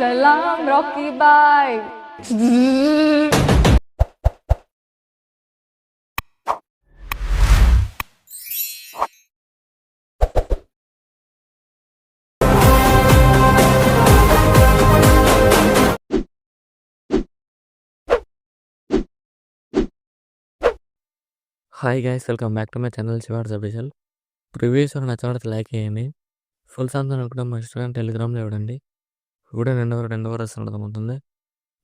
Salam Rocky Bye. Hi guys, welcome back to my channel Shivars official. Previews నచ్చినట్లయితే like చేయండి. Full songs అనుకుంటే మా Instagram, టెలిగ్రామ్లో ఇవ్వండి. వీడియో రెండవ వస్తుంది అర్థమవుతుంది.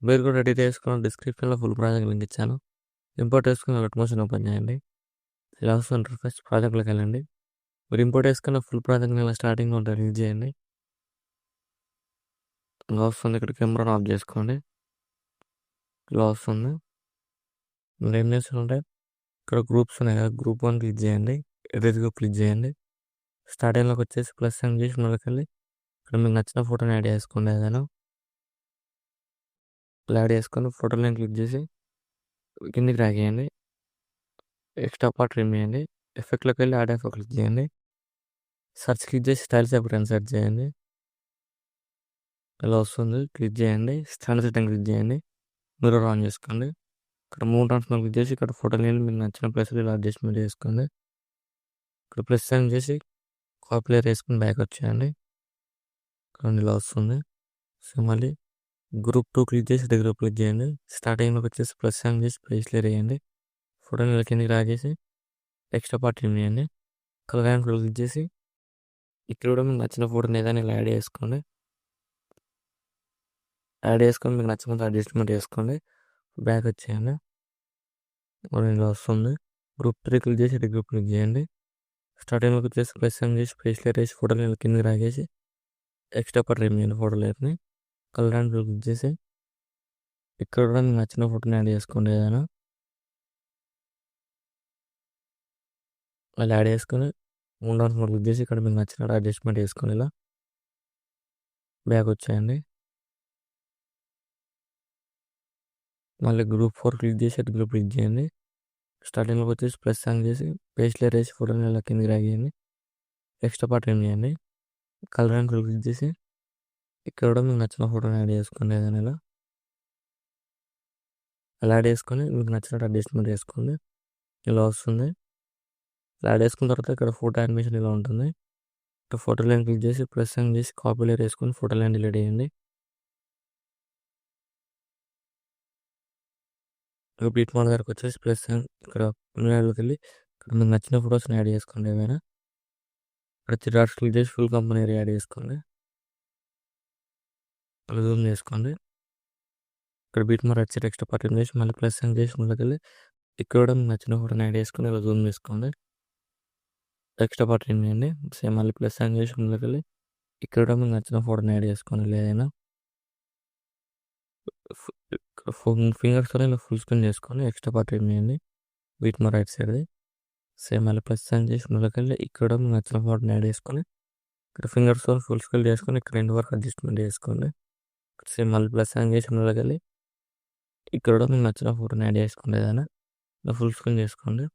మీరు కూడా రెడీ చేసుకున్న డిస్క్రిప్షన్లో ఫుల్ ప్రాజెక్ట్ లింక్ ఇచ్చాను. ఇంపోర్ట్ వేసుకుని వెబ్మోషన్ ఓపెన్ చేయండి. ఇలా వస్తుంది. ఫస్ట్ ప్రాజెక్ట్లోకి వెళ్ళండి. మీరు ఇంపోర్ట్ వేసుకున్న ఫుల్ ప్రాజెక్ట్ని ఇలా స్టార్టింగ్లో ఉంటే రిలీజ్ చేయండి. ఇలా వస్తుంది. ఇక్కడ కెమెరా ఆఫ్ చేసుకోండి. ఇలా వస్తుంది. మీరు ఏం చేస్తుంటే ఇక్కడ గ్రూప్స్ ఉన్నాయి కదా, గ్రూప్ 1 క్లిక్ చేయండి. ఎడిట్ గ్రూప్ క్లిక్ చేయండి. స్టార్టింగ్లోకి వచ్చేసి ప్లస్ సెండ్ చేసి మనకెళ్ళి ఇక్కడ మీకు నచ్చిన ఫోటోని యాడ్ చేసుకోండి. ఏదైనా ఇలా యాడ్ చేసుకొని ఫోటోని క్లిక్ చేసి కిందికి డ్రాగ్ చేయండి. ఎక్స్ట్రా పార్ట్ ట్రిమ్ చేయండి. ఎఫెక్ట్లోకి వెళ్ళి యాడ్ ఎఫెక్ట్ క్లిక్ చేయండి. సర్చ్ క్లిక్ చేసి స్టైల్ సెపరేట్ సెర్చ్ చేయండి. ఇలా వస్తుంది. క్లిక్ చేయండి. స్టాండర్డ్ సెట్టింగ్ క్లిక్ చేయండి. మిర్రర్ ఆన్ చేసుకోండి. ఇక్కడ 3 ట్రాన్స్ఫర్ క్లిక్ చేసి ఇక్కడ ఫోటోని మీకు నచ్చిన ప్లేస్లో ఇలా అడ్జస్ట్మెంట్ చేసుకోండి. ఇక్కడ ప్లస్ సైన్ చేసి కాపీ లేయర్ వేసుకుని బ్యాక్ వచ్చేయండి. ఇక్కడ ఇలా వస్తుంది. సో మళ్ళీ గ్రూప్ 2 క్లిక్ చేసి దగ్గర క్లిక్ చేయండి. స్టార్టింగ్లోకి వచ్చేసి ప్లస్ సైన్ చేసి పేజ్ లేయర్ వేయండి. ఫోటోని ఇలా కిందకి డ్రాగ్ చేసి ఎక్స్ట్రా పార్ట్ ట్రిమ్ చేయండి. కలర్ అండ్ క్లిక్ చేసి ఇక్కడ కూడా మీకు నచ్చిన ఫోటోని ఏదైనా ఇలా యాడ్ చేసుకోండి. యాడ్ చేసుకొని మీకు నచ్చినంత అడ్జస్ట్మెంట్ చేసుకోండి. బ్యాక్ వచ్చేయండి. ఇలా వస్తుంది. గ్రూప్ 3 క్లిక్ చేసి దగ్గర క్లిక్ చేయండి. స్టార్టింగ్లోకి వచ్చేసి ప్లస్ సైన్ చేసి పేజ్ లేయర్ వేసి ఫోటోని ఇలా కిందకి డ్రాగ్ చేసి ఎక్స్ట్రా పార్ట్ ట్రిమ్ చేయండి. ఫోటో లేయర్ని కలర్ అండ్ క్లిక్ చేసి ఇక్కడ కూడా మీకు నచ్చిన ఫోటోని యాడ్ చేసుకోండి. ఏదైనా అలా యాడ్ చేసుకొని 3 ట్రాన్స్ఫర్ క్లిక్ చేసి ఇక్కడ మీకు నచ్చిన అడ్జస్ట్మెంట్ చేసుకోండి. ఇలా బ్యాక్ వచ్చేయండి. మళ్ళీ గ్రూప్ 4 క్లిక్ చేసి అటు గ్రూప్ క్లిక్ చేయండి. స్టార్టింగ్లోకి వచ్చేసి ప్లస్ సైన్ చేసి పేజ్ లేయర్ వేసి ఫోటోని ఇలా కిందకి డ్రాగ్ చేయండి. ఎక్స్ట్రా పార్ట్ ట్రిమ్ చేయండి. కలర్ అండ్ క్లిక్ చేసి ఇక్కడ కూడా మీకు నచ్చిన ఫోటోని యాడ్ చేసుకోండి. ఏదైనా ఇలా యాడ్ చేసుకొని మీకు నచ్చినట్టు అడ్జస్ట్మెంట్ చేసుకోండి. ఇలా వస్తుంది. యాడ్ చేసుకున్న తర్వాత ఇక్కడ ఫోటో యానిమేషన్ ఇలా ఉంటుంది. ఇక్కడ ఫోటో లైన్ క్లిక్ చేసి ప్లస్ సైన్ చేసి కాపీ లేయర్ వేసుకొని ఫోటో లైన్ డిలీట్ చేయండి. ఇక్కడ బీట్ మాల్ దగ్గరకు వచ్చేసి ప్లస్ సైన్ ఇక్కడ లోకి వెళ్ళి ఇక్కడ మీకు నచ్చిన ఫొటోస్ని యాడ్ చేసుకోండి. ఏమైనా ఇక్కడ 3 డాట్స్ క్లిక్ చేసి ఫుల్ కంపెనీ యాడ్ చేసుకోండి. జూమ్ చేసుకోండి. ఇక్కడ బీట్ మార్ రైట్ సైడ్ ఎక్స్ట్రా పార్ట్ చేసి మళ్ళీ ప్లస్ సైన్ చేసి ముందుకు వెళ్ళి ఇక్కడ కూడా మీకు నచ్చిన ఫోటోని యాడ్ చేసుకొని ఇలా జూమ్ చేసుకోండి. ఎక్స్ట్రా పార్ట్ చేయండి. సేమ్ మళ్ళీ ప్లస్ సైన్ చేసి ముందుకు వెళ్ళి ఇక్కడ కూడా మీకు నచ్చిన ఫోటోని యాడ్ చేసుకోండి. ఏదైనా ఫింగర్స్తో ఇలా ఫుల్ స్క్రీన్ చేసుకొని ఎక్స్ట్రా పార్ట్ చేయండి. బీట్ మార్ రైట్ సైడ్ది సేమ్ మళ్ళీ ప్లస్ సైన్ చేసి ముందుకు వెళ్ళి ఇక్కడ మీకు నచ్చిన ఫోటోని యాడ్ చేసుకొని ఇక్కడ ఫింగర్స్తో ఫుల్ స్క్రీన్ చేసుకొని ఇక్కడ ఎండ్ వరకు అడ్జస్ట్మెంట్ చేసుకోండి. సేమ్ మళ్ళీ ప్లస్ సైన్ చేసి ముందుకు వెళ్ళి ఇక్కడ కూడా మీకు నచ్చిన ఫోటోని యాడ్ చేసుకోండి. ఏదైనా ఇలా ఫుల్ స్క్రీన్ చేసుకోండి.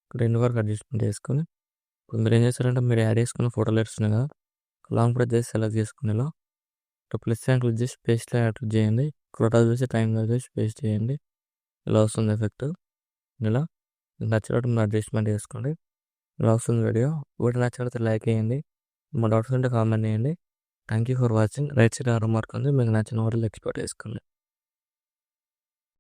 ఇక్కడ ఎండ్ వరకు అడ్జస్ట్మెంట్ చేసుకొని ఇప్పుడు మీరు ఏం చేస్తారంటే మీరు యాడ్ చేసుకున్న ఫోటోలు వస్తున్నాయి కదా, లాంగ్ ప్రెస్ చేసి సెలెక్ట్ చేసుకుని ఇలా ఇక్కడ ప్లస్ సైన్ క్లిక్ చేసి పేస్ట్లో యాడ్ చేయండి. ఫోటో చూసి టైం చూసి పేస్ట్ చేయండి. ఇలా వస్తుంది ఎఫెక్ట్. ఇలా నచ్చినట్టు మీరు అడ్జస్ట్మెంట్ చేసుకోండి. ఇలా వస్తుంది వీడియో నచ్చినట్టు లైక్ చేయండి. మా డౌట్స్ ఉంటే కామెంట్ చేయండి. Thank you for watching. Right side ఆరో మార్క్ ఉంది. మీకు నచ్చిన వాటిలో ఎక్స్పోర్ట్ చేసుకోండి.